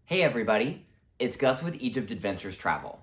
Hey everybody, it's Gus with Egypt Adventures Travel.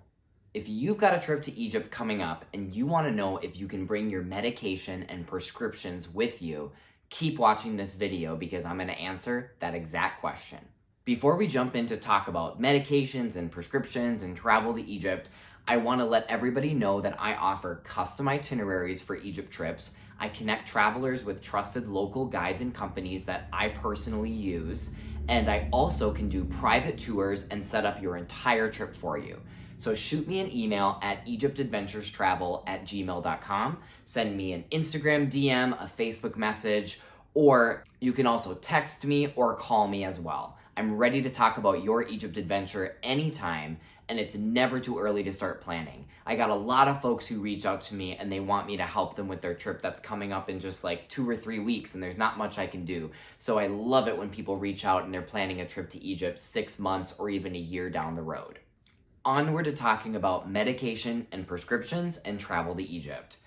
If you've got a trip to Egypt coming up and you want to know if you can bring your medication and prescriptions with you, keep watching this video because I'm going to answer that exact question. Before we jump in to talk about medications and prescriptions and travel to Egypt, I want to let everybody know that I offer custom itineraries for Egypt trips. I connect travelers with trusted local guides and companies that I personally use. And I also can do private tours and set up your entire trip for you. So shoot me an email at egyptadventurestravel@gmail.com. Send me an Instagram DM, a Facebook message, or you can also text me or call me as well. I'm ready to talk about your Egypt adventure anytime, and it's never too early to start planning. I got a lot of folks who reach out to me and they want me to help them with their trip that's coming up in just like 2 or 3 weeks, and there's not much I can do. So I love it when people reach out and they're planning a trip to Egypt 6 months or even a year down the road. Onward to talking about medication and prescriptions and travel to Egypt.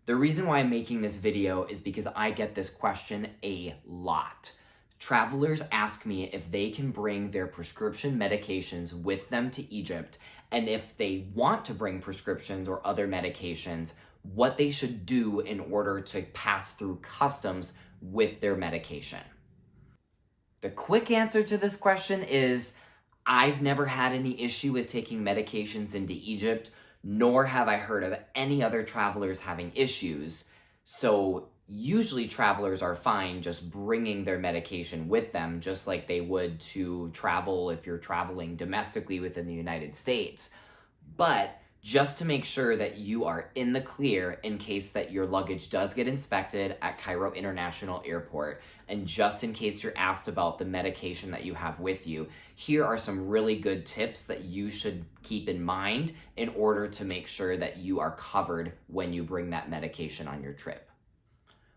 The reason why I'm making this video is because I get this question a lot. Travelers ask me if they can bring their prescription medications with them to Egypt, and if they want to bring prescriptions or other medications, what they should do in order to pass through customs with their medication. The quick answer to this question is I've never had any issue with taking medications into Egypt, nor have I heard of any other travelers having issues. So usually travelers are fine just bringing their medication with them, just like they would to travel if you're traveling domestically within the United States. But just to make sure that you are in the clear in case that your luggage does get inspected at Cairo International Airport, and just in case you're asked about the medication that you have with you, here are some really good tips that you should keep in mind in order to make sure that you are covered when you bring that medication on your trip.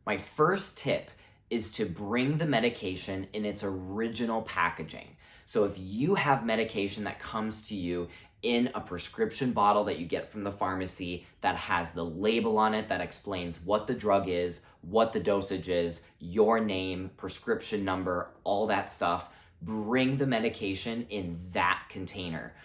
My first tip is to bring the medication in its original packaging. So if you have medication that comes to you in a prescription bottle that you get from the pharmacy that has the label on it that explains what the drug is, what the dosage is, your name, prescription number, all that stuff, bring the medication in that container.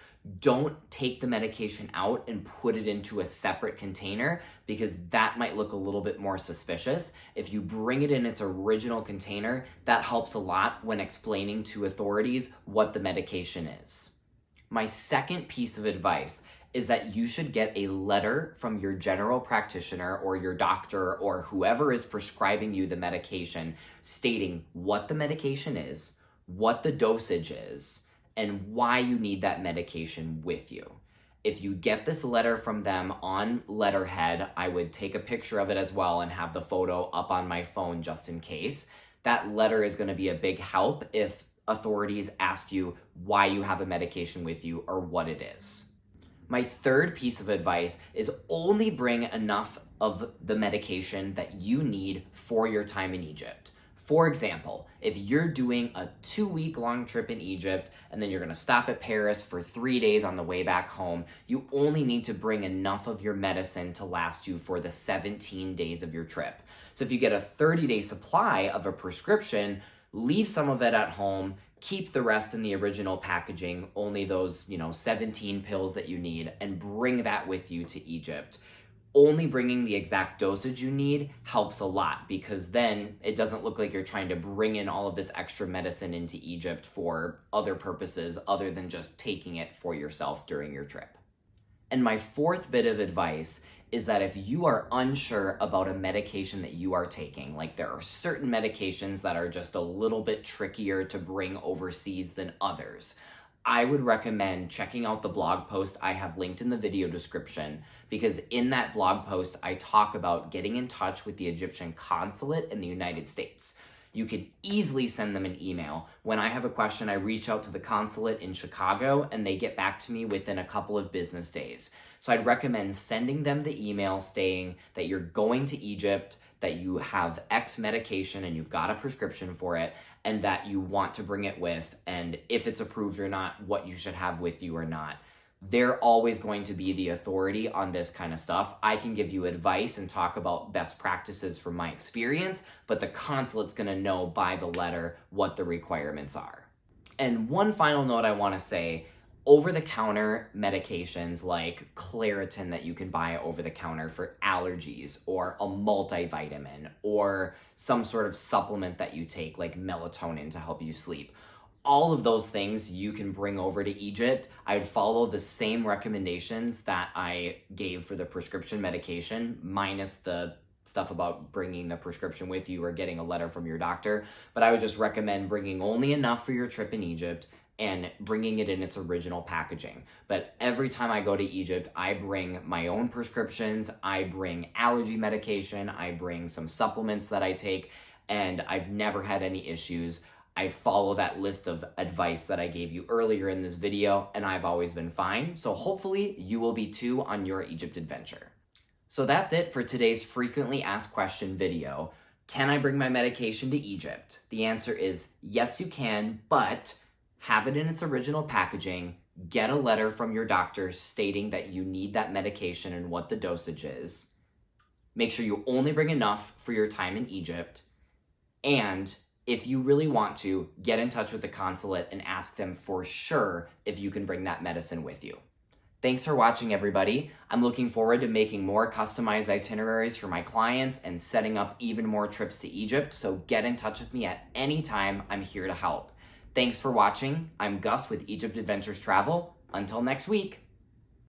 Don't take the medication out and put it into a separate container because that might look a little bit more suspicious. If you bring it in its original container, that helps a lot when explaining to authorities what the medication is. My second piece of advice is that you should get a letter from your general practitioner or your doctor or whoever is prescribing you the medication stating what the medication is, what the dosage is, and why you need that medication with you. If you get this letter from them on letterhead, I would take a picture of it as well and have the photo up on my phone just in case. That letter is going to be a big help if authorities ask you why you have a medication with you or what it is. My third piece of advice is only bring enough of the medication that you need for your time in Egypt. For example, if you're doing a 2-week-long trip in Egypt and then you're going to stop at Paris for 3 days on the way back home, you only need to bring enough of your medicine to last you for the 17 days of your trip. So if you get a 30-day supply of a prescription, leave some of it at home, keep the rest in the original packaging, only those, 17 pills that you need, and bring that with you to Egypt. Only bringing the exact dosage you need helps a lot because then it doesn't look like you're trying to bring in all of this extra medicine into Egypt for other purposes other than just taking it for yourself during your trip. And my fourth bit of advice is that if you are unsure about a medication that you are taking, like there are certain medications that are just a little bit trickier to bring overseas than others, I would recommend checking out the blog post I have linked in the video description, because in that blog post, I talk about getting in touch with the Egyptian consulate in the United States. You can easily send them an email. When I have a question, I reach out to the consulate in Chicago and they get back to me within a couple of business days. So I'd recommend sending them the email stating that you're going to Egypt, that you have X medication and you've got a prescription for it, and that you want to bring it with, and if it's approved or not, what you should have with you or not. They're always going to be the authority on this kind of stuff. I can give you advice and talk about best practices from my experience, but the consulate's going to know by the letter what the requirements are. And one final note I want to say, over-the-counter medications like Claritin that you can buy over-the-counter for allergies, or a multivitamin, or some sort of supplement that you take like melatonin to help you sleep. All of those things you can bring over to Egypt. I'd follow the same recommendations that I gave for the prescription medication, minus the stuff about bringing the prescription with you or getting a letter from your doctor. But I would just recommend bringing only enough for your trip in Egypt and bringing it in its original packaging. But every time I go to Egypt, I bring my own prescriptions, I bring allergy medication, I bring some supplements that I take, and I've never had any issues. I follow that list of advice that I gave you earlier in this video, and I've always been fine. So hopefully you will be too on your Egypt adventure. So that's it for today's frequently asked question video. Can I bring my medication to Egypt? The answer is yes, you can, but have it in its original packaging, get a letter from your doctor stating that you need that medication and what the dosage is. Make sure you only bring enough for your time in Egypt, and if you really want to, get in touch with the consulate and ask them for sure if you can bring that medicine with you. Thanks for watching, everybody. I'm looking forward to making more customized itineraries for my clients and setting up even more trips to Egypt, so get in touch with me at any time. I'm here to help. Thanks for watching. I'm Gus with Egypt Adventures Travel. Until next week.